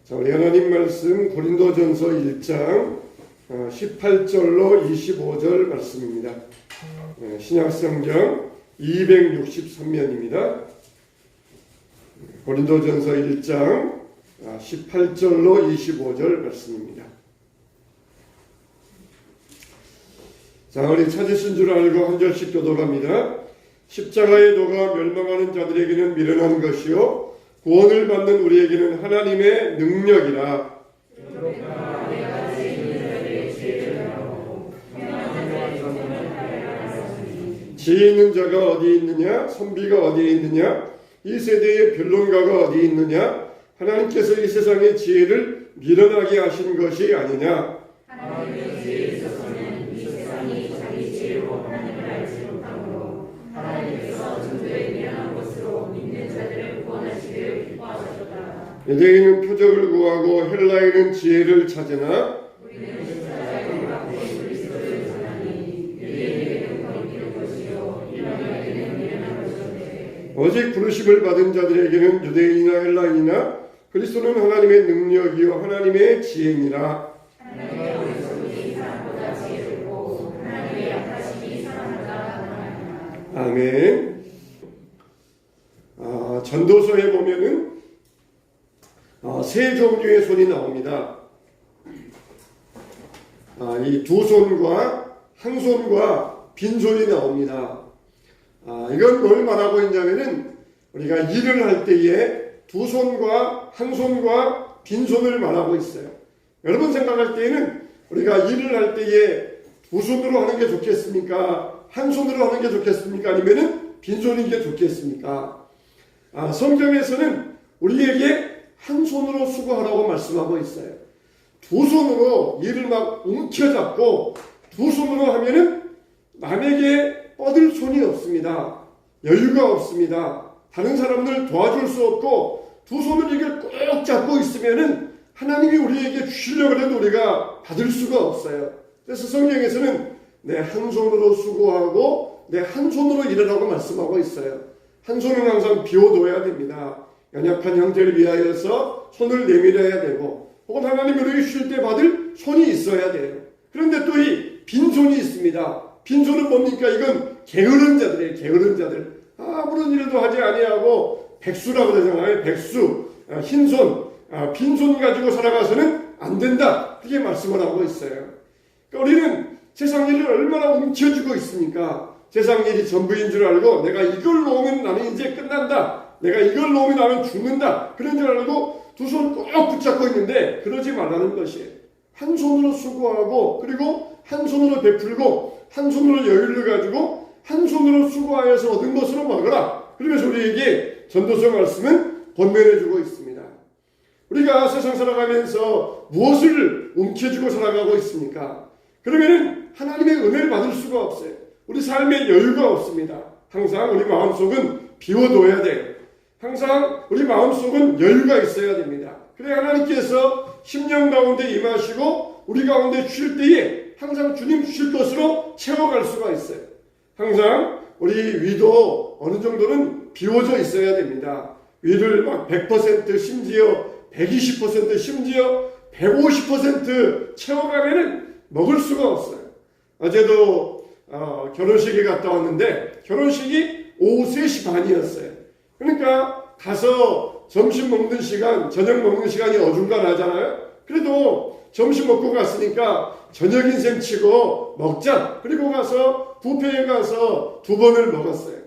자, 우리 하나님 말씀 고린도전서 1장 18절로 25절 말씀입니다. 신약성경 263면입니다. 고린도전서 1장 18절로 25절 말씀입니다. 자, 우리 찾으신 줄 알고 한 절씩 교독합니다. 십자가의 도가 멸망하는 자들에게는 미련한 것이요 구원을 받는 우리에게는 하나님의 능력이라. 지혜 있는 자가 어디 있느냐? 선비가 어디에 있느냐? 이 세대의 변론가가 어디 있느냐? 하나님께서 이 세상의 지혜를 미련하게 하신 것이 아니냐? 하나님의 지혜에 있어서는 이 세상이 자기 지혜로 하나님을 알지 못하므로 하나님께서 천도의 미련한 것으로 믿는 자들을 구원하시기를 기뻐하셨다. 유대인은 표적을 구하고 헬라인은 지혜를 찾으나 우리는 십자가의 받고 그리스도를 전하니 유대인에게는 거리끼는 것이요 헬라인에게는 미련한 것이었되 오직 부르심을 받은 자들에게는 유대인이나 헬라인이나 그리스도는 하나님의 능력이요 하나님의 지혜니라. 하나님의 어리석음이 사람보다 지혜롭고 하나님의 약하심이 사람보다 강하니라. 아멘. 전도서에 보면은 세 종류의 손이 나옵니다. 이 두 손과 한 손과 빈 손이 나옵니다. 이건 뭘 말하고 있냐면은 우리가 일을 할 때에 두 손과 한 손과 빈 손을 말하고 있어요. 여러분 생각할 때에는 우리가 일을 할 때에 두 손으로 하는 게 좋겠습니까? 한 손으로 하는 게 좋겠습니까? 아니면은 빈 손인 게 좋겠습니까? 성경에서는 우리에게 한 손으로 수고하라고 말씀하고 있어요. 두 손으로 일을 막 움켜잡고 두 손으로 하면은 남에게 뻗을 손이 없습니다. 여유가 없습니다. 다른 사람들 도와줄 수 없고 두 손을 이걸 꼭 잡고 있으면은 하나님이 우리에게 주시려고 해도 우리가 받을 수가 없어요. 그래서 성경에서는 내 한 손으로 수고하고 내 한 손으로 일하라고 말씀하고 있어요. 한 손은 항상 비워둬야 됩니다. 연약한 형제를 위하여서 손을 내밀어야 되고 혹은 하나님이 우리에게 주실 때 받을 손이 있어야 돼요. 그런데 또 이 빈손이 있습니다. 빈손은 뭡니까? 이건 게으른 자들이에요. 게으른 자들. 아무런 일도 하지 아니하고 백수라고 그러잖아요. 백수, 흰손, 빈손 가지고 살아가서는 안 된다. 그렇게 말씀을 하고 있어요. 그러니까 우리는 세상 일을 얼마나 움켜쥐고 있습니까? 세상 일이 전부인 줄 알고 내가 이걸 놓으면 나는 이제 끝난다. 내가 이걸 놓으면 나는 죽는다. 그런 줄 알고 두 손 꼭 붙잡고 있는데 그러지 말라는 것이에요. 한 손으로 수고하고 그리고 한 손으로 베풀고 한 손으로 여유를 가지고 한 손으로 수고하여서 얻은 것으로 먹어라. 그러면서 우리에게 전도서 말씀은 권면해주고 있습니다. 우리가 세상 살아가면서 무엇을 움켜쥐고 살아가고 있습니까? 그러면은 하나님의 은혜를 받을 수가 없어요. 우리 삶에 여유가 없습니다. 항상 우리 마음속은 비워둬야 돼요. 항상 우리 마음속은 여유가 있어야 됩니다. 그래야 하나님께서 심령 가운데 임하시고 우리 가운데 주실 때에 항상 주님 주실 것으로 채워갈 수가 있어요. 항상 우리 위도 어느 정도는 비워져 있어야 됩니다. 위를 막 100% 심지어 120% 심지어 150% 채워가면은 먹을 수가 없어요. 어제도 결혼식에 갔다 왔는데 결혼식이 오후 3시 반이었어요. 그러니까 가서 점심 먹는 시간, 저녁 먹는 시간이 어중간하잖아요. 그래도 점심 먹고 갔으니까 저녁인 셈 치고 먹자. 그리고 가서 뷔페에 가서 2번을 먹었어요.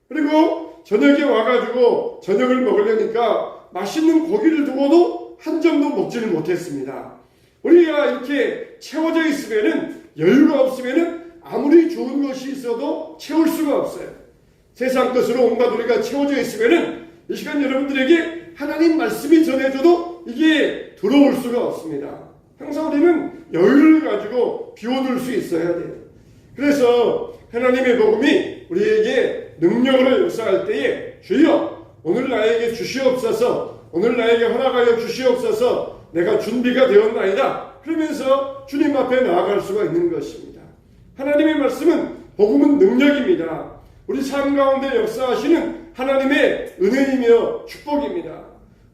그리고 저녁에 와가지고 저녁을 먹으려니까 맛있는 고기를 두고도 한 점도 먹지를 못했습니다. 우리가 이렇게 채워져 있으면은 여유가 없으면은 아무리 좋은 것이 있어도 채울 수가 없어요. 세상 것으로 온갖 우리가 채워져 있으면은 이 시간 여러분들에게 하나님 말씀이 전해져도 이게 들어올 수가 없습니다. 항상 우리는 여유를 가지고 비워둘 수 있어야 돼요. 그래서 하나님의 복음이 우리에게 능력으로 역사할 때에 주여 오늘 나에게 주시옵소서, 오늘 나에게 허락하여 주시옵소서, 내가 준비가 되었나이다. 그러면서 주님 앞에 나아갈 수가 있는 것입니다. 하나님의 말씀은 복음은 능력입니다. 우리 삶 가운데 역사하시는 하나님의 은혜이며 축복입니다.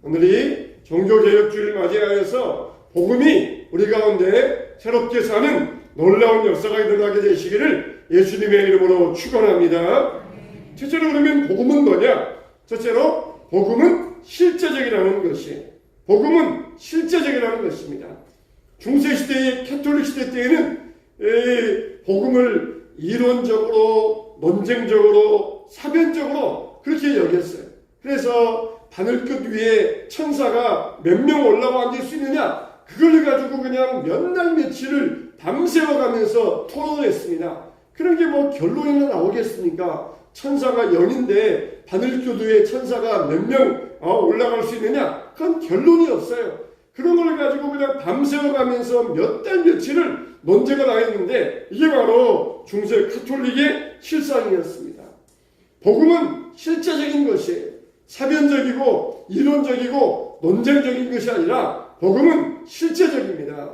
오늘이 종교개혁주의를 맞이하여서 복음이 우리 가운데 새롭게 사는 놀라운 역사가 일어나게 되시기를 예수님의 이름으로 축원합니다. 첫째로 그러면 복음은 뭐냐? 첫째로 복음은 실제적이라는 것이, 복음은 실제적이라는 것입니다. 중세시대의 캐톨릭 시대 때에는 복음을 이론적으로, 논쟁적으로, 사변적으로 그렇게 여겼어요. 그래서 바늘끝 위에 천사가 몇 명 올라와 앉을 수 있느냐, 그걸 가지고 그냥 몇 날 며칠을 밤새워 가면서 토론했습니다. 그런 게 뭐 결론이나 나오겠습니까? 천사가 0인데 바늘끝 위에 천사가 몇 명 올라갈 수 있느냐? 그건 결론이 없어요. 그런 걸 가지고 그냥 밤새워 가면서 몇 달 며칠을 논쟁을 하였는데, 이게 바로 중세 카톨릭의 실상이었습니다. 복음은 실제적인 것이에요. 사변적이고 이론적이고 논쟁적인 것이 아니라 복음은 실제적입니다.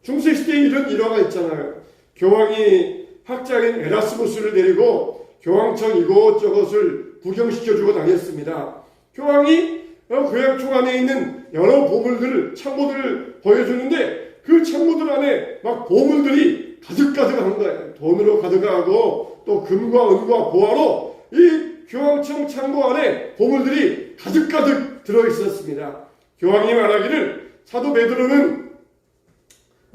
중세시대에 이런 일화가 있잖아요. 교황이 학자인 에라스무스를 데리고 교황청 이곳저곳을 구경시켜주고 다녔습니다. 교황이 교황청 안에 있는 여러 보물들을, 창고들을 보여주는데 그 창고들 안에 막 보물들이 가득가득한 거예요. 돈으로 가득하고 또 금과 은과 보화로 이 교황청 창고 안에 보물들이 가득가득 들어있었습니다. 교황이 말하기를, 사도 베드로는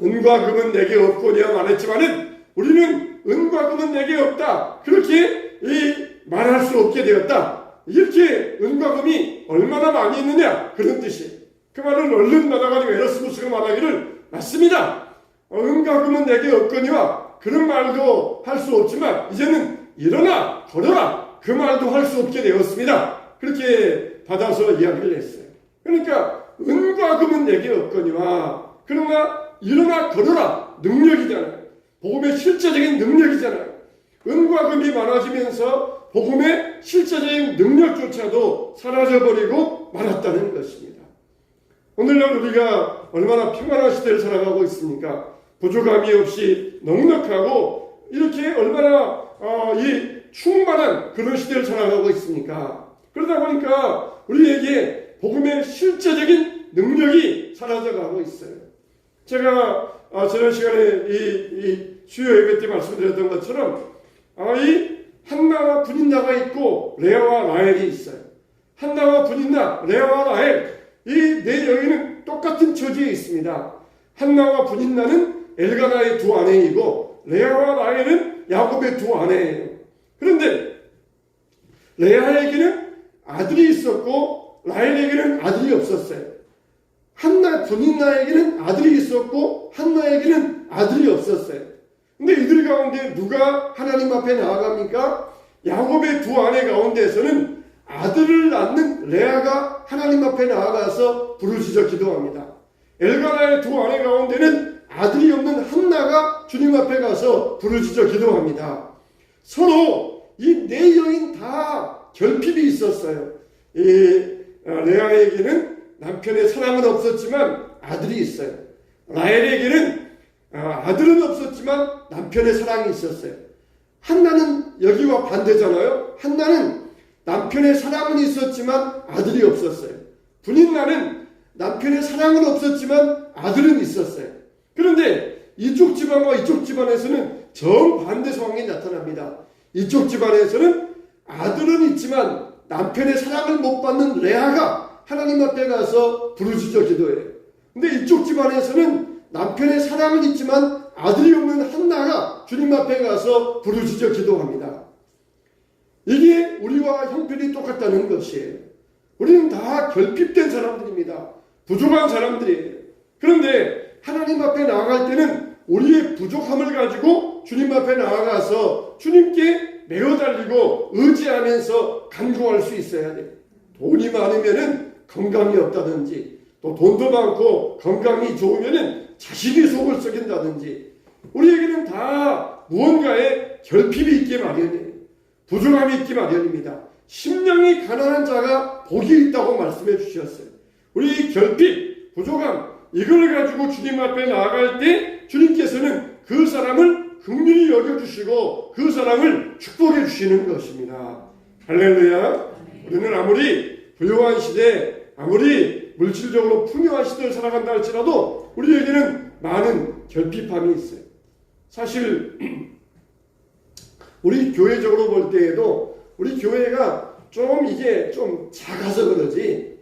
은과 금은 내게 없거니와 말했지만은 우리는 은과 금은 내게 없다, 그렇게 말할 수 없게 되었다. 이렇게 은과 금이 얼마나 많이 있느냐, 그런 뜻이에요. 그 말을 얼른 받아가지고 에라스무스가 말하기를, 맞습니다. 은과 금은 내게 없거니와 그런 말도 할 수 없지만 이제는 일어나 걸어라, 그 말도 할 수 없게 되었습니다. 그렇게 받아서 이야기를 했어요. 그러니까 은과 금은 내게 없거니와, 그러나 일어나 걸어라, 능력이잖아요. 복음의 실제적인 능력이잖아요. 은과 금이 많아지면서 복음의 실제적인 능력조차도 사라져버리고 말았다는 것입니다. 오늘날 우리가 얼마나 평안한 시대를 살아가고 있습니까? 부족함이 없이 넉넉하고 이렇게 얼마나 이 충만한 그런 시대를 살아가고 있습니까? 그러다 보니까 우리에게 복음의 실제적인 능력이 사라져가고 있어요. 제가 지난 시간에 이 수요 예배 때 말씀드렸던 것처럼 이 한나와 분인나가 있고 레아와 라헬이 있어요. 한나와 분인나, 레아와 라헬, 이 네 여인은 똑같은 처지에 있습니다. 한나와 분인나는 엘가나의 두 아내이고 레아와 라헬은 야곱의 두 아내예요. 그런데 레아에게는 아들이 있었고 라헬에게는 아들이 없었어요. 분인나에게는 아들이 있었고 한나에게는 아들이 없었어요. 근데 이들 가운데 누가 하나님 앞에 나아갑니까? 야곱의 두 아내 가운데서는 아들을 낳는 레아가 하나님 앞에 나아가서 부르짖어 기도합니다. 엘가나의 두 아내 가운데는 아들이 없는 한나가 주님 앞에 가서 부르짖어 기도합니다. 서로 이 네 여인 다 결핍이 있었어요. 레아에게는 남편의 사랑은 없었지만 아들이 있어요. 라헬에게는 아들은 없었지만 남편의 사랑이 있었어요. 한나는 여기와 반대잖아요. 한나는 남편의 사랑은 있었지만 아들이 없었어요. 분인나는 남편의 사랑은 없었지만 아들은 있었어요. 그런데 이쪽 집안과 이쪽 집안에서는 정반대 상황이 나타납니다. 이쪽 집안에서는 아들은 있지만 남편의 사랑을 못 받는 레아가 하나님 앞에 가서 부르짖어 기도해요. 근데 이쪽 집안에서는 남편의 사랑은 있지만 아들이 없는 한나가 주님 앞에 가서 부르짖어 기도합니다. 이게 우리와 형편이 똑같다는 것이에요. 우리는 다 결핍된 사람들입니다. 부족한 사람들이에요. 그런데 하나님 앞에 나아갈 때는 우리의 부족함을 가지고 주님 앞에 나아가서 주님께 매어 달리고 의지하면서 간구할 수 있어야 돼요. 돈이 많으면은 건강이 없다든지, 또 돈도 많고 건강이 좋으면은 자식이 속을 썩인다든지, 우리에게는 다 무언가의 결핍이 있기 마련이에요. 부족함이 있기 마련입니다. 심령이 가난한 자가 복이 있다고 말씀해 주셨어요. 우리 결핍, 부족함, 이걸 가지고 주님 앞에 나아갈 때 주님께서는 그 사람을 긍휼히 여겨주시고 그 사람을 축복해 주시는 것입니다. 할렐루야. 우리는 아무리 부유한 시대, 아무리 물질적으로 풍요한 시대를 살아간다 할지라도 우리에게는 많은 결핍함이 있어요. 사실 우리 교회적으로 볼 때에도 우리 교회가 좀 이게 좀 작아서 그러지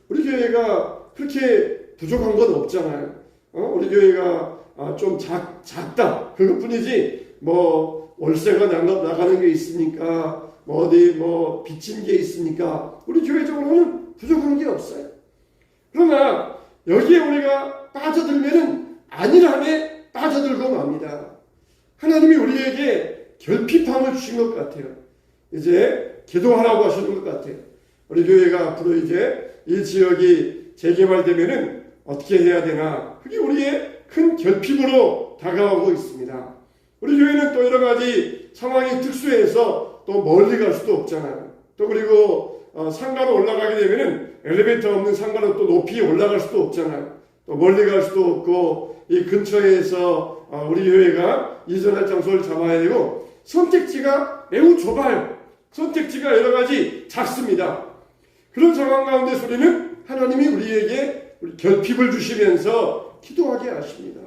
우리 교회가 그렇게 부족한 건 없잖아요. 우리 교회가 좀 작다 그것뿐이지 뭐 월세가 나가는 게 있으니까 뭐 어디 뭐 빚진 게 있으니까 우리 교회적으로는 부족한 게 없어요. 그러나 여기에 우리가 빠져들면은 안일함에 빠져들고 맙니다. 하나님이 우리에게 결핍함을 주신 것 같아요. 이제 기도하라고 하시는 것 같아요. 우리 교회가 앞으로 이제 이 지역이 재개발되면은 어떻게 해야 되나? 그게 우리의 큰 결핍으로 다가오고 있습니다. 우리 교회는 또 여러 가지 상황이 특수해서 또 멀리 갈 수도 없잖아요. 또 그리고 상가로 올라가게 되면은 엘리베이터 없는 상가로 또 높이 올라갈 수도 없잖아요. 또 멀리 갈 수도 없고 이 근처에서 우리 교회가 이전할 장소를 잡아야 되고 선택지가 매우 좁아요. 선택지가 여러 가지 작습니다. 그런 상황 가운데 우리는 하나님이 우리에게 결핍을 주시면서 기도하게 하십니다.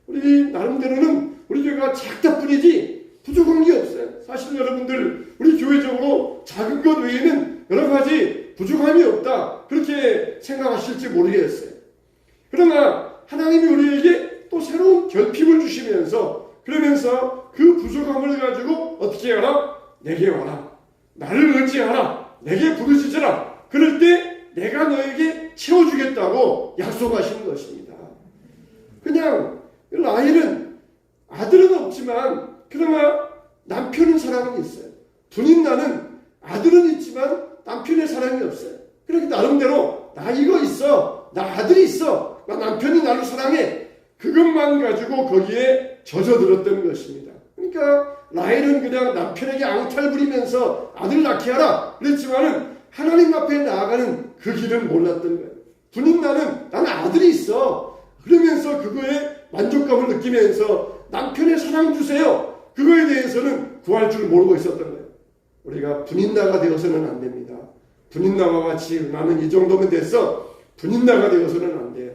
우리 나름대로는 우리 교회가 작다 뿐이지 부족한 게 없어요. 사실 여러분들 우리 교회적으로 작은 것 외에는 여러 가지 부족함이 없다 그렇게 생각하실지 모르겠어요. 그러나 하나님이 우리에게 또 새로운 결핍을 주시면서 그러면서 그 부족함을 가지고 어떻게 하라? 내게 와라. 나를 의지하라. 내게 부르짖으라. 그럴 때 내가 너에게 채워주겠다고 약속하시는 것입니다. 그냥 라헬은 아들은 없지만 그러나 남편은 사랑은 있어요. 분인 나는 아들은 있지만 남편의 사랑이 없어요. 그렇게 나름대로 나 이거 있어. 나 아들이 있어. 나 남편이 나를 사랑해. 그것만 가지고 거기에 젖어들었던 것입니다. 그러니까 라헬은 그냥 남편에게 앙탈 부리면서 아들 낳게 하라 그랬지만은 하나님 앞에 나아가는 그 길은 몰랐던 거예요. 분인 나는 아들이 있어. 그러면서 그거에 만족감을 느끼면서 남편의 사랑 주세요. 그거에 대해서는 구할 줄 모르고 있었던 거예요. 우리가 분인나가 되어서는 안 됩니다. 분인나와 같이 나는 이 정도면 됐어. 분인나가 되어서는 안 돼요.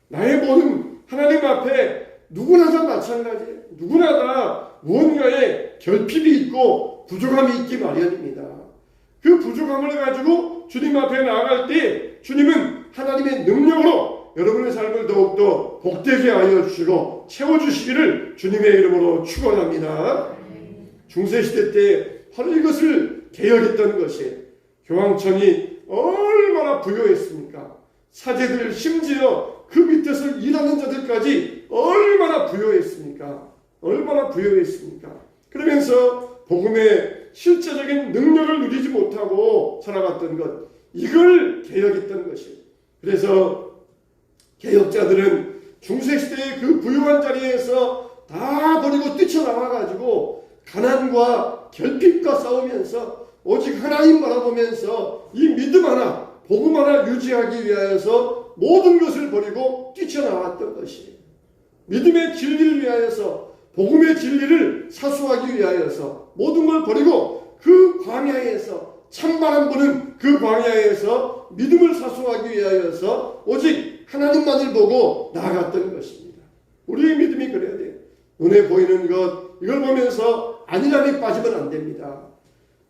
나의 모든 하나님 앞에 누구나 다 마찬가지예요. 누구나 다 무언가에 결핍이 있고 부족함이 있기 마련입니다. 그 부족함을 가지고 주님 앞에 나아갈 때 주님은 하나님의 능력으로 여러분의 삶을 더욱더 복되게 하여 주시고 채워주시기를 주님의 이름으로 축원합니다. 중세시대 때 바로 이것을 개혁했던 것이 교황청이 얼마나 부요했습니까? 사제들 심지어 그 밑에서 일하는 자들까지 얼마나 부요했습니까? 얼마나 부요했습니까? 그러면서 복음의 실제적인 능력을 누리지 못하고 살아갔던 것, 이걸 개혁했던 것이에요. 그래서 개혁자들은 중세시대의 그 부유한 자리에서 다 버리고 뛰쳐나와가지고 가난과 결핍과 싸우면서 오직 하나님 바라보면서 이 믿음 하나, 복음 하나 유지하기 위하여서 모든 것을 버리고 뛰쳐나왔던 것이에요. 믿음의 진리를 위하여서 복음의 진리를 사수하기 위하여서 모든 걸 버리고 그 광야에서 찬바람 부는 그 광야에서 믿음을 사수하기 위하여서 오직 하나님만을 보고 나아갔던 것입니다. 우리의 믿음이 그래야 돼요. 눈에 보이는 것 이걸 보면서 안일함에 빠지면 안 됩니다.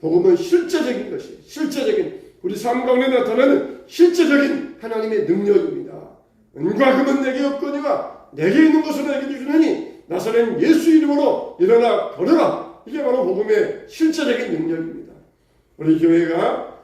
복음은 실제적인 것이에요. 실제적인 우리 삶 가운데 나타나는 실제적인 하나님의 능력입니다. 은과 금은 내게 없거니와 내게 있는 것을 내게 주시느니 나사렛 예수 이름으로 일어나 걸어라. 이게 바로 복음의 실제적인 능력입니다. 우리 교회가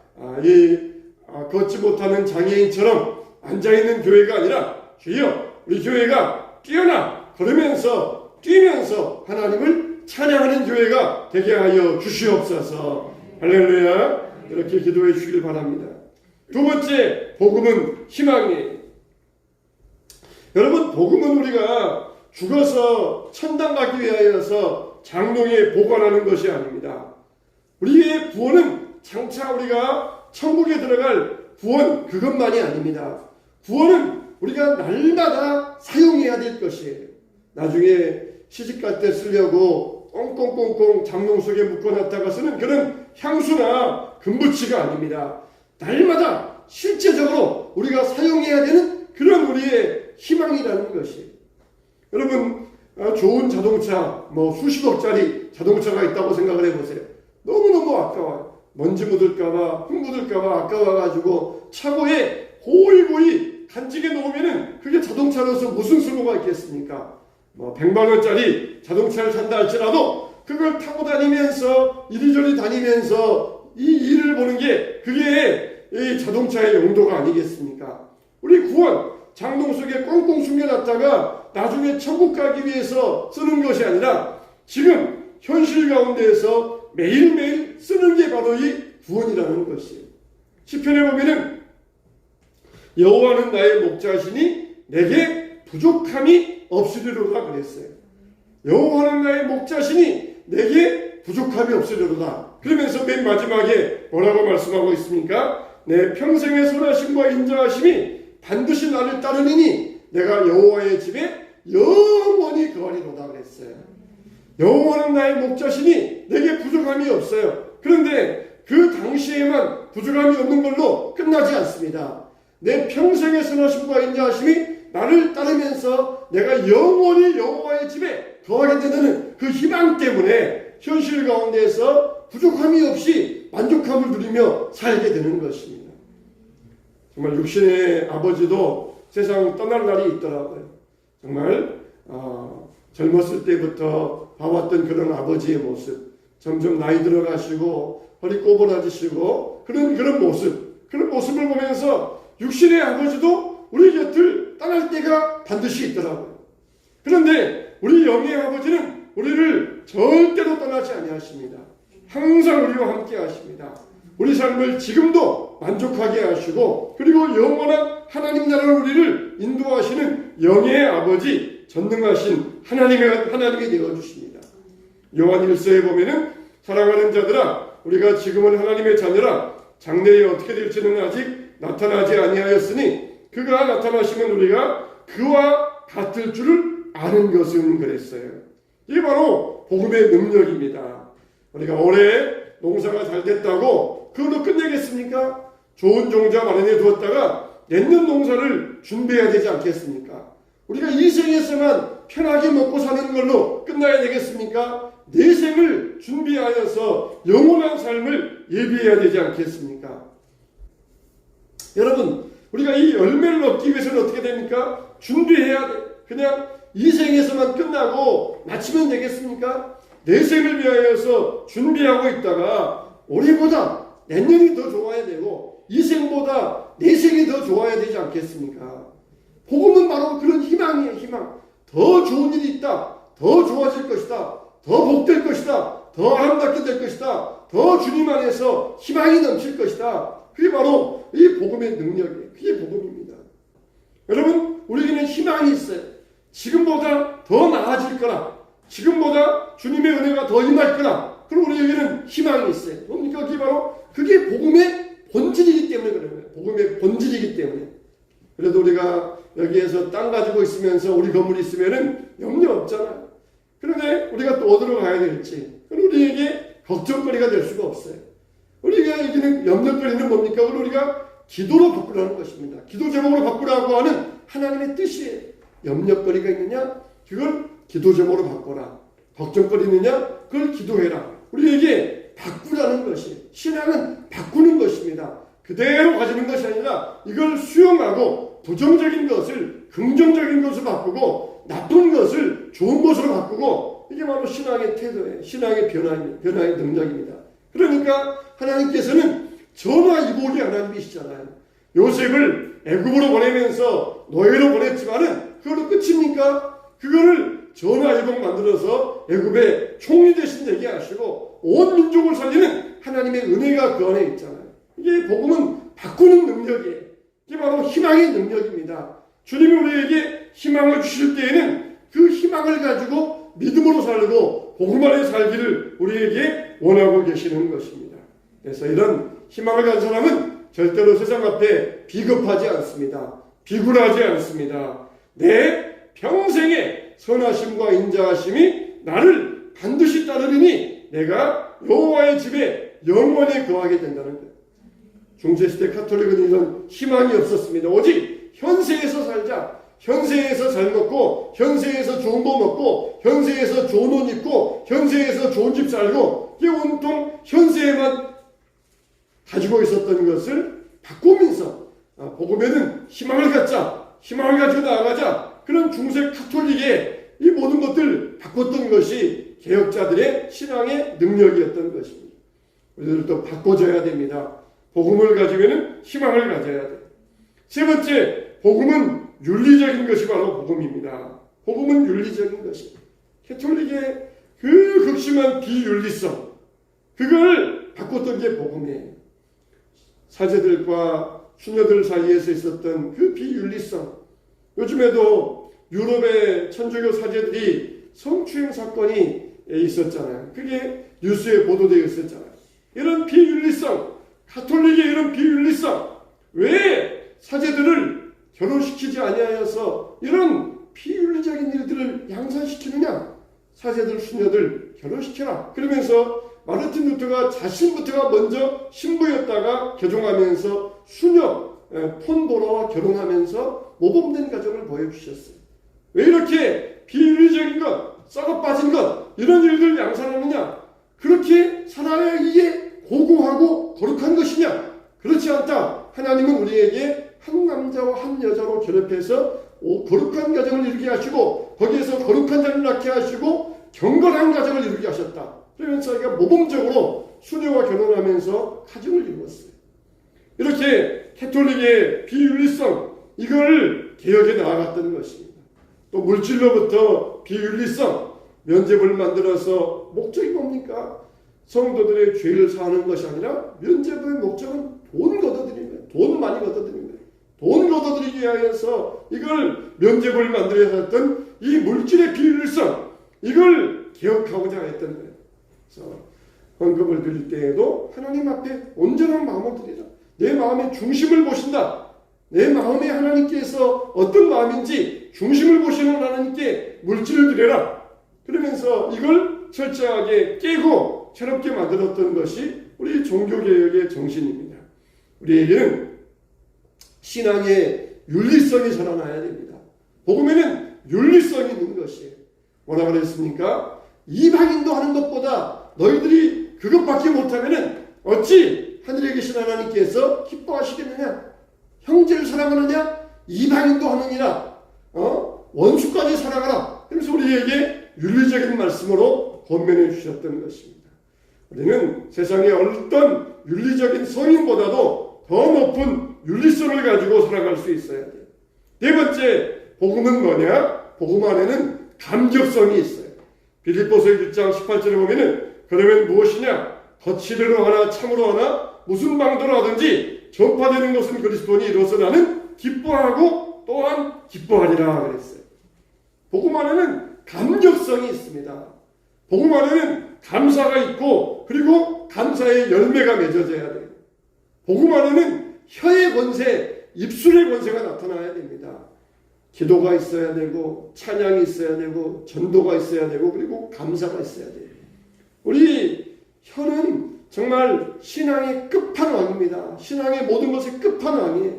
걷지 못하는 장애인처럼 앉아있는 교회가 아니라 주여 우리 교회가 뛰어나 걸으면서 뛰면서 하나님을 찬양하는 교회가 되게 하여 주시옵소서. 할렐루야. 이렇게 기도해 주시길 바랍니다. 두 번째, 복음은 희망이에요. 여러분, 복음은 우리가 죽어서 천당 가기 위하여서 장롱에 보관하는 것이 아닙니다. 우리의 구원은 장차 우리가 천국에 들어갈 구원 그것만이 아닙니다. 구원은 우리가 날마다 사용해야 될 것이에요. 나중에 시집갈 때 쓰려고 꽁꽁꽁꽁 장롱 속에 묶어놨다가 쓰는 그런 향수나 금부치가 아닙니다. 날마다 실제적으로 우리가 사용해야 되는 그런 우리의 희망이라는 것이. 여러분, 좋은 자동차, 뭐 수십억짜리 자동차가 있다고 생각을 해보세요. 너무너무 아까워요. 먼지 묻을까봐, 흙 묻을까봐 아까워가지고 차고에 고이고이 간직해 놓으면은 그게 자동차로서 무슨 쓸모가 있겠습니까? 뭐 100만 원짜리 자동차를 산다 할지라도 그걸 타고 다니면서 이리저리 다니면서 이 일을 보는 게 그게 이 자동차의 용도가 아니겠습니까? 우리 구원 장롱 속에 꽁꽁 숨겨놨다가 나중에 천국 가기 위해서 쓰는 것이 아니라 지금 현실 가운데에서 매일매일 쓰는 게 바로 이 구원이라는 것이에요. 시편에 보면은 여호와는 나의 목자시니 내게 부족함이 없으리로다 그랬어요. 여호와는 나의 목자시니 내게 부족함이 없으리로다. 그러면서 맨 마지막에 뭐라고 말씀하고 있습니까? 내 평생의 선하심과 인자하심이 반드시 나를 따르니니 내가 여호와의 집에 영원히 거하리로다 그랬어요. 여호와는 나의 목자시니 내게 부족함이 없어요. 그런데 그 당시에만 부족함이 없는 걸로 끝나지 않습니다. 내 평생의 선하심과 인자하심이 나를 따르면서 내가 영원히 여호와의 집에 거하게 된다는 그 희망 때문에 현실 가운데에서 부족함이 없이 만족함을 누리며 살게 되는 것입니다. 정말 육신의 아버지도 세상 떠날 날이 있더라고요. 정말 젊었을 때부터 봐왔던 그런 아버지의 모습, 점점 나이 들어가시고 허리 꼬부라지시고 그런 모습을 보면서 육신의 아버지도 우리 곁을 떠날 때가 반드시 있더라고요. 그런데 우리 영의 아버지는 우리를 절대로 떠나지 아니하십니다. 항상 우리와 함께 하십니다. 우리 삶을 지금도 만족하게 하시고 그리고 영원한 하나님 나라로 우리를 인도하시는 영의 아버지 전능하신 하나님이 되어주십니다. 요한 1서에 보면은 사랑하는 자들아 우리가 지금은 하나님의 자녀라 장래에 어떻게 될지는 아직 나타나지 아니하였으니 그가 나타나시면 우리가 그와 같을 줄을 아는 것은 그랬어요. 이게 바로 복음의 능력입니다. 우리가 올해 농사가 잘 됐다고 그걸로 끝내겠습니까? 좋은 종자 마련해 두었다가 내년 농사를 준비해야 되지 않겠습니까? 우리가 이 생에서만 편하게 먹고 사는 걸로 끝나야 되겠습니까? 내 생을 준비하여서 영원한 삶을 예비해야 되지 않겠습니까? 여러분, 우리가 이 열매를 얻기 위해서는 어떻게 됩니까? 준비해야 돼. 그냥 이 생에서만 끝나고 마치면 되겠습니까? 내 생을 위하여서 준비하고 있다가 올해보다 내년이 더 좋아야 되고 이 생보다 내 생이 더 좋아야 되지 않겠습니까? 복음은 바로 그런 희망이에요. 희망. 더 좋은 일이 있다. 더 좋아질 것이다. 더 복될 것이다. 더 아름답게 될 것이다. 더 주님 안에서 희망이 넘칠 것이다. 그게 바로 이 복음의 능력이에요. 그게 복음입니다. 여러분, 우리에게는 희망이 있어요. 지금보다 더 나아질 거라. 지금보다 주님의 은혜가 더 임할 거라. 그럼 우리에게는 희망이 있어요. 뭡니까? 그게 복음의 본질이기 때문에 그런 거예요. 복음의 본질이기 때문에. 그래도 우리가 여기에서 땅 가지고 있으면서 우리 건물이 있으면은 염려 없잖아요. 그런데 우리가 또 어디로 가야 될지. 그럼 우리에게 걱정거리가 될 수가 없어요. 우리가 여기는 염려거리는 뭡니까? 우리가 기도로 바꾸라는 것입니다. 기도 제목으로 바꾸라고 하는 하나님의 뜻이에요. 염려거리가 있느냐? 그걸 기도 제목으로 바꿔라. 걱정거리느냐? 그걸 기도해라. 우리에게 바꾸라는 것이 신앙은 바꾸는 것입니다. 그대로 가지는 것이 아니라 이걸 수용하고 부정적인 것을 긍정적인 것으로 바꾸고 나쁜 것을 좋은 것으로 바꾸고 이게 바로 신앙의 태도예요. 신앙의 변화의 능력입니다. 그러니까 하나님께서는 전화위복이 하나님이시잖아요. 요셉을 애굽으로 보내면서 노예로 보냈지만은 그걸로 끝입니까? 그거를 전화위복 만들어서 애굽의 총리 대신 되게 하시고 온 민족을 살리는 하나님의 은혜가 그 안에 있잖아요. 이게 복음은 바꾸는 능력이에요. 이게 바로 희망의 능력입니다. 주님이 우리에게 희망을 주실 때에는 그 희망을 가지고 믿음으로 살고 복음 안에 살기를 우리에게 원하고 계시는 것입니다. 그래서 이런 희망을 가진 사람은 절대로 세상 앞에 비겁하지 않습니다. 비굴하지 않습니다. 내 평생의 선하심과 인자하심이 나를 반드시 따르리니 내가 여호와의 집에 영원히 거하게 된다는 거예요. 중세시대 카톨릭은 이런 희망이 없었습니다. 오직 현세에서 살자. 현세에서 잘 먹고, 현세에서 좋은 거 먹고, 현세에서 좋은 옷 입고, 현세에서 좋은 집 살고, 이게 온통 현세에만 가지고 있었던 것을 바꾸면서 복음에는 희망을 갖자, 희망을 가지고 나아가자. 그런 중세 카톨릭의 이 모든 것들 바꿨던 것이 개혁자들의 신앙의 능력이었던 것입니다. 우리들도 바꿔줘야 됩니다. 복음을 가지고는 희망을 가져야 돼요. 세 번째, 복음은 윤리적인 것이 바로 복음입니다. 복음은 윤리적인 것입니다. 캐톨릭의 그 극심한 비윤리성, 그걸 바꿨던 게 복음이에요. 사제들과 수녀들 사이에서 있었던 그 비윤리성. 요즘에도 유럽의 천주교 사제들이 성추행 사건이 있었잖아요. 그게 뉴스에 보도되어 있었잖아요. 이런 비윤리성, 가톨릭의 이런 비윤리성, 왜 사제들을 결혼시키지 아니하여서 이런 비윤리적인 일들을 양산시키느냐? 사제들, 수녀들 결혼시켜라. 그러면서 마르틴 루터가 자신부터가 먼저 신부였다가 개종하면서 수녀 폰보라와 결혼하면서 모범된 가정을 보여주셨어요. 왜 이렇게 비윤리적인 것, 썩어 빠진 것, 이런 일들 양산하느냐? 그렇게 살아야 이게 고고하고 거룩한 것이냐? 그렇지 않다. 하나님은 우리에게 한 남자와 한 여자로 결합해서 거룩한 가정을 이루게 하시고, 거기에서 거룩한 자를 낳게 하시고 경건한 가정을 이루게 하셨다. 그러면서 자기가 모범적으로 수녀와 결혼하면서 가정을 이루었어요. 이렇게 캐톨릭의 비윤리성, 이걸 개혁에 나아갔던 것입니다. 또 물질로부터 비윤리성, 면죄부를 만들어서 목적이 뭡니까? 성도들의 죄를 사하는 것이 아니라 면죄부의 목적은 돈 걷어들이는 거예요. 돈 많이 걷어들이는 거예요. 돈 걷어들이기 위해서 이걸 면죄부를 만들어야 했던 이 물질의 비윤리성, 이걸 개혁하고자 했던 거예요. 그래서 헌금을 드릴 때에도 하나님 앞에 온전한 마음을 드리라. 내 마음의 중심을 보신다. 내 마음에 하나님께서 어떤 마음인지 중심을 보시는 하나님께 물질을 드려라. 그러면서 이걸 철저하게 깨고 새롭게 만들었던 것이 우리 종교개혁의 정신입니다. 우리에게는 신앙의 윤리성이 살아나야 됩니다. 복음에는 윤리성이 있는 것이에요. 뭐라 그랬습니까? 이방인도 하는 것보다 너희들이 그것밖에 못하면은 어찌 하늘에 계신 하나님께서 기뻐하시겠느냐? 형제를 사랑하느냐? 이방인도 하느니라. 원수까지 사랑하라. 그래서 우리에게 윤리적인 말씀으로 권면해 주셨던 것입니다. 우리는 세상의 어떤 윤리적인 성인보다도 더 높은 윤리성을 가지고 살아갈 수 있어야 돼요. 네 번째, 복음은 뭐냐? 복음 안에는 감격성이 있어요. 빌립보서 1장 18절에 보면은 그러면 무엇이냐? 거칠으로 하나 참으로 하나 무슨 방도로 하든지 전파되는 것은 그리스도니 이로써 나는 기뻐하고 또한 기뻐하리라 그랬어요. 복음 안에는 감격성이 있습니다. 복음 안에는 감사가 있고 그리고 감사의 열매가 맺어져야 돼요. 복음 안에는 혀의 권세, 입술의 권세가 나타나야 됩니다. 기도가 있어야 되고 찬양이 있어야 되고 전도가 있어야 되고 그리고 감사가 있어야 돼요. 우리 혀는 정말 신앙의 끝판왕입니다. 신앙의 모든 것의 끝판왕이에요.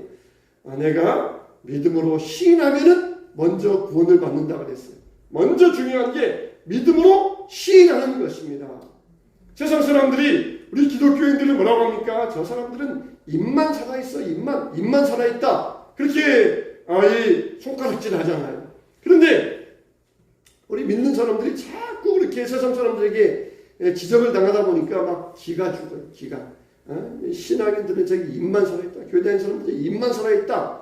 내가 믿음으로 시인하면은 먼저 구원을 받는다 그랬어요. 먼저 중요한 게 믿음으로 시인하는 것입니다. 세상 사람들이 우리 기독교인들을 뭐라고 합니까? 저 사람들은 입만 살아있어. 입만 살아있다. 그렇게 이 손가락질 하잖아요. 그런데 우리 믿는 사람들이 자꾸 그렇게 세상 사람들에게 지적을 당하다 보니까 막 기가 죽어요. 기가. 신앙인들은 저기 입만 살아있다. 교회 다니는 사람들이 입만 살아있다.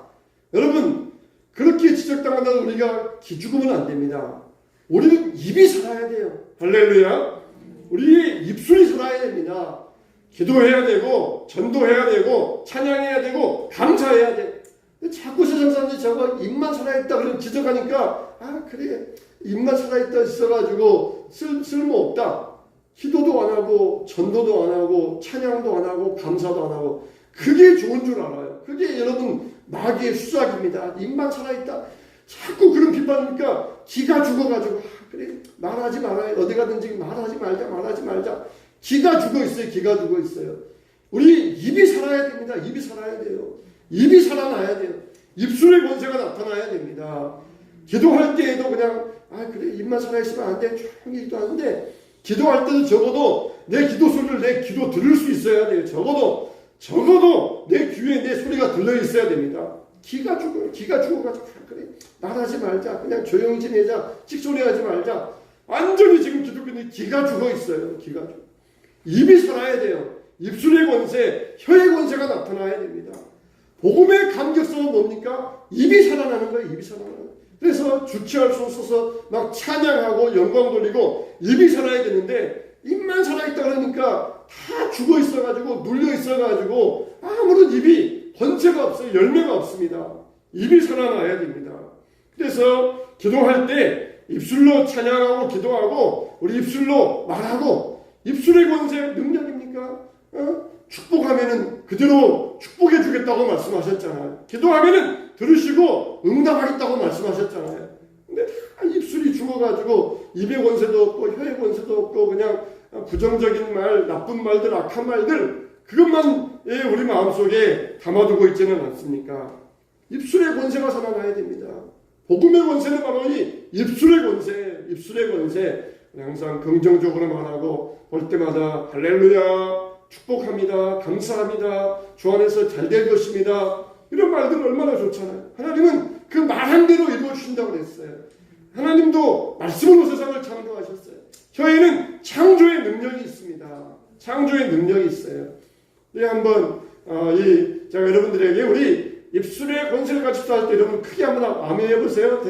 여러분 그렇게 지적당한다고 우리가 기죽으면 안 됩니다. 우리는 입이 살아야 돼요. 할렐루야. 우리의 입술이 살아야 됩니다. 기도해야 되고 전도해야 되고 찬양해야 되고 감사해야 돼. 자꾸 세상 사람들이 저거 입만 살아있다 그러면 지적하니까 그래 입만 살아있다 있어가지고 쓸모없다. 기도도 안 하고 전도도 안 하고 찬양도 안 하고 감사도 안 하고 그게 좋은 줄 알아요. 그게 여러분 마귀의 수작입니다. 입만 살아있다. 자꾸 그런 비판하니까 기가 죽어가지고 그래 말하지 말아요. 어디 가든지 말하지 말자. 기가 죽어 있어요. 기가 죽어 있어요. 우리 입이 살아야 됩니다. 입이 살아야 돼요. 입이 살아나야 돼요. 입술의 권세가 나타나야 됩니다. 기도할 때에도 그냥 그래 입만 살아있으면 안 돼. 조용히 기도하는데 기도할 때도 적어도 내 기도 소리를 내 귀로 들을 수 있어야 돼요. 적어도 내 귀에 내 소리가 들려 있어야 됩니다. 기가 죽어가지고 그래 말하지 말자. 그냥 조용히 지내자. 찍소리하지 말자. 완전히 지금 기독교는 기가 죽어 있어요. 기가 죽어. 입이 살아야 돼요. 입술의 권세, 혀의 권세가 나타나야 됩니다. 복음의 감격성은 뭡니까? 입이 살아나는 거예요. 입이 살아나는 거예요. 그래서 주체할 수 없어서 막 찬양하고 영광 돌리고 입이 살아야 되는데 입만 살아있다 그러니까 다 죽어 있어가지고 눌려 있어가지고 아무런 입이 권세가 없어요. 열매가 없습니다. 입이 살아나야 됩니다. 그래서 기도할 때 입술로 찬양하고 기도하고 우리 입술로 말하고 입술의 권세 능력입니까? 축복하면은 그대로 축복해 주겠다고 말씀하셨잖아요. 기도하면은 들으시고 응답하겠다고 말씀하셨잖아요. 근데 다 입술이 죽어가지고 입의 권세도 없고 혀의 권세도 없고 그냥 부정적인 말, 나쁜 말들, 악한 말들 그것만 우리 마음속에 담아두고 있지는 않습니까? 입술의 권세가 살아나야 됩니다. 복음의 권세는 바로 이 입술의 권세, 입술의 권세. 항상 긍정적으로 말하고 볼 때마다 할렐루야, 축복합니다, 감사합니다, 주 안에서 잘 될 것입니다. 이런 말들 얼마나 좋잖아요. 하나님은 그 말한 대로 이루어주신다고 그랬어요. 하나님도 말씀으로 세상을 창조하셨어요. 혀에는 창조의 능력이 있습니다. 창조의 능력이 있어요. 한번 제가 여러분들에게 우리 입술의 권세를 가지고 할 때 여러분 크게 한번 아멘 해보세요.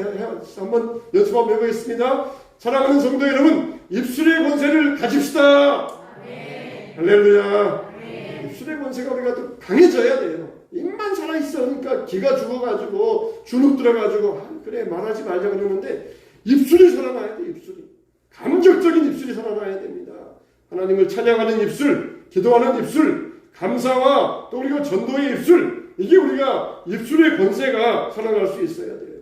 한번 연습 한번 해보겠습니다. 사랑하는 성도 여러분, 입술의 권세를 가집시다. 아멘. 할렐루야. 아멘. 입술의 권세가 우리가 또 강해져야 돼요. 입만 살아있으니까 기가 죽어가지고 주눅 들어가지고 그래 말하지 말자 그러는데 입술이 살아나야 돼. 입술이 감격적인 입술이 살아나야 됩니다. 하나님을 찬양하는 입술, 기도하는 입술, 감사와 또 우리가 전도의 입술, 이게 우리가 입술의 권세가 살아날 수 있어야 돼요.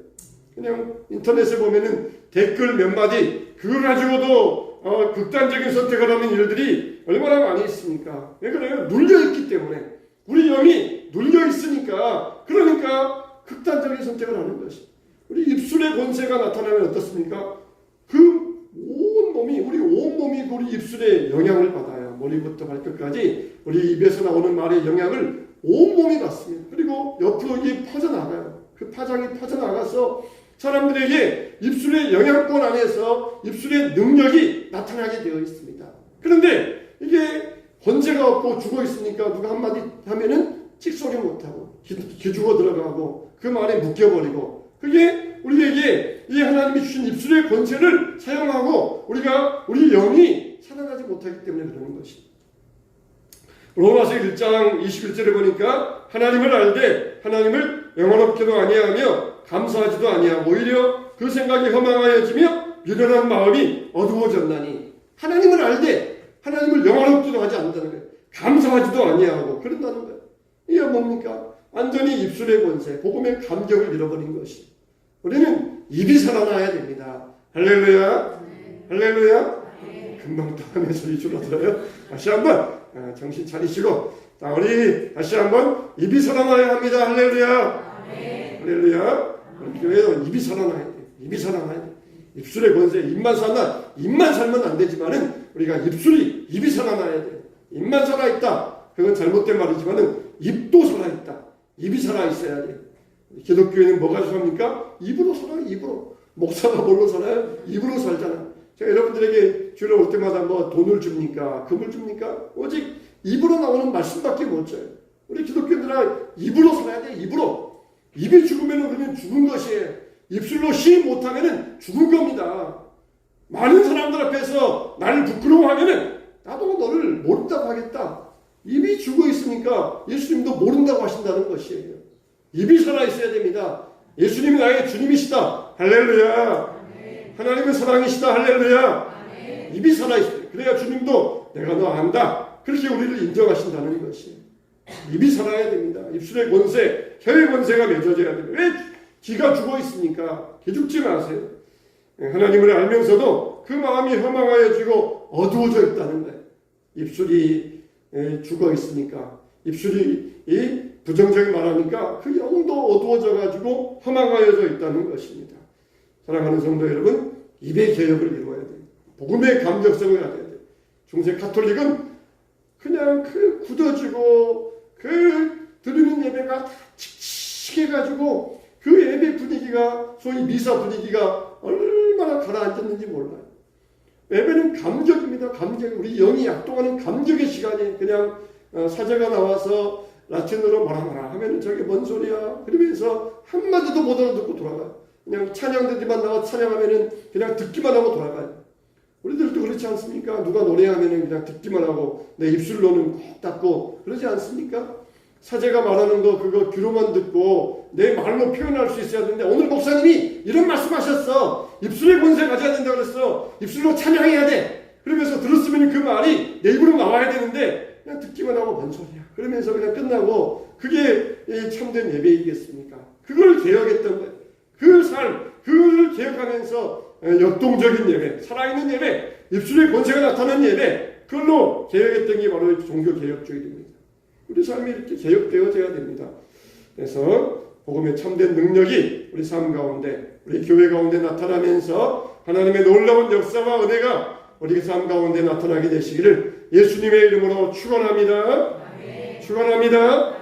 그냥 인터넷에 보면은 댓글 몇 마디 그거 가지고도 극단적인 선택을 하는 일들이 얼마나 많이 있습니까? 왜 그래요? 눌려있기 때문에 우리 영이 눌려있으니까 그러니까 극단적인 선택을 하는 것이. 우리 입술의 권세가 나타나면 어떻습니까? 우리 온몸이 우리 입술에 영향을 받아요. 머리부터 발끝까지 우리 입에서 나오는 말의 영향을 온몸이 받습니다. 그리고 옆으로 이게 퍼져나가요. 그 파장이 퍼져나가서 사람들에게 입술의 영향권 안에서 입술의 능력이 나타나게 되어 있습니다. 그런데 이게 권세가 없고 죽어 있으니까 누가 한마디 하면은 찍소리 못하고 기죽어 들어가고 그 말에 묶여버리고 그게 우리에게 이 하나님이 주신 입술의 권세를 사용하고 우리 영이 살아나지 못하기 때문에 그러는 것입니다. 로마서 1장 21절에 보니까 하나님을 알되 하나님을 영원롭게도 아니하며 감사하지도 아니하고 오히려 그 생각이 허망하여지며 미련한 마음이 어두워졌나니 하나님을 알되 하나님을 영원롭게도 하지 않는다는 거예요. 감사하지도 아니하고 그런다는 거예요. 이게 뭡니까? 완전히 입술의 권세, 복음의 감격을 잃어버린 것이. 우리는 입이 살아나야 됩니다. 할렐루야. 할렐루야. 금방 다음에 소리 줄어들어요. 다시 한번 정신 차리시고 우리 다시 한번 입이 살아나야 합니다. 할렐루야. 할렐루야. 교회는 입이 살아나야 돼. 입이 살아나야 돼. 입술의 권세, 입만 살면 안 되지만은 우리가 입이 살아나야 돼. 입만 살아있다. 그건 잘못된 말이지만은 입도 살아있다. 입이 살아있어야 돼. 기독교에는 뭐가 살합니까? 입으로 살아요. 입으로. 목사가 뭘로 살아요? 입으로 살잖아. 제가 여러분들에게 주일에 올 때마다 뭐 돈을 줍니까? 금을 줍니까? 오직 입으로 나오는 말씀밖에 못 줘요. 우리 기독교인들은 입으로 살아야 돼. 입으로. 입이 죽으면 그러면 죽은 것이에요. 입술로 시인 못하면 죽은 겁니다. 많은 사람들 앞에서 나를 부끄러워하면 나도 너를 모른다고 하겠다. 입이 죽어 있으니까 예수님도 모른다고 하신다는 것이에요. 입이 살아있어야 됩니다. 예수님이 나의 주님이시다. 할렐루야. 하나님의 사랑이시다. 할렐루야. 입이 살아있어요. 그래야 주님도 내가 너 안다. 그렇게 우리를 인정하신다는 것이에요. 입이 살아야 됩니다. 입술의 권세, 혀의 권세가 맺어져야 됩니다. 왜 기가 죽어 있습니까? 기죽지 마세요. 하나님을 알면서도 그 마음이 허망하여지고 어두워져 있다는 거예요. 입술이 죽어 있으니까 입술이 부정적인 말하니까 그 영도 어두워져 가지고 허망하여져 있다는 것입니다. 사랑하는 성도 여러분, 입의 개혁을 이루어야 돼요. 복음의 감격성을 가져야 돼요. 중세 가톨릭은 그냥 굳어지고 드리는 예배가 칙칙해 가지고 그 예배 분위기가, 소위 미사 분위기가 얼마나 가라앉았는지 몰라요. 예배는 감격입니다. 감격. 우리 영이 약동하는 감격의 시간이, 그냥 사제가 나와서 라틴어로 뭐라 하면 저게 뭔 소리야 그러면서 한마디도 못 알아듣고 돌아가요. 그냥 찬양대지만 나와 찬양하면은 그냥 듣기만 하고 돌아가요. 우리들도 그렇지 않습니까? 누가 노래하면은 그냥 듣기만 하고 내 입술로는 꼭 닫고 그러지 않습니까? 사제가 말하는 거 그거 귀로만 듣고 내 말로 표현할 수 있어야 되는데, 오늘 목사님이 이런 말씀하셨어. 입술의 권세 가져야 된다고 그랬어. 입술로 찬양해야 돼. 그러면서 들었으면 그 말이 내 입으로 나와야 되는데 그냥 듣기만 하고 뭔 소리야 그러면서 그냥 끝나고, 그게 참된 예배이겠습니까? 그걸 개혁했던 거예요. 그 삶, 그걸 개혁하면서 역동적인 예배, 살아있는 예배, 입술의 권세가 나타나는 예배, 그걸로 개혁했던 게 바로 종교개혁주의입니다. 우리 삶이 이렇게 개혁되어져야 됩니다. 그래서 복음의 참된 능력이 우리 삶 가운데, 우리 교회 가운데 나타나면서 하나님의 놀라운 역사와 은혜가 우리 삶 가운데 나타나게 되시기를 예수님의 이름으로 축원합니다. 축원합니다.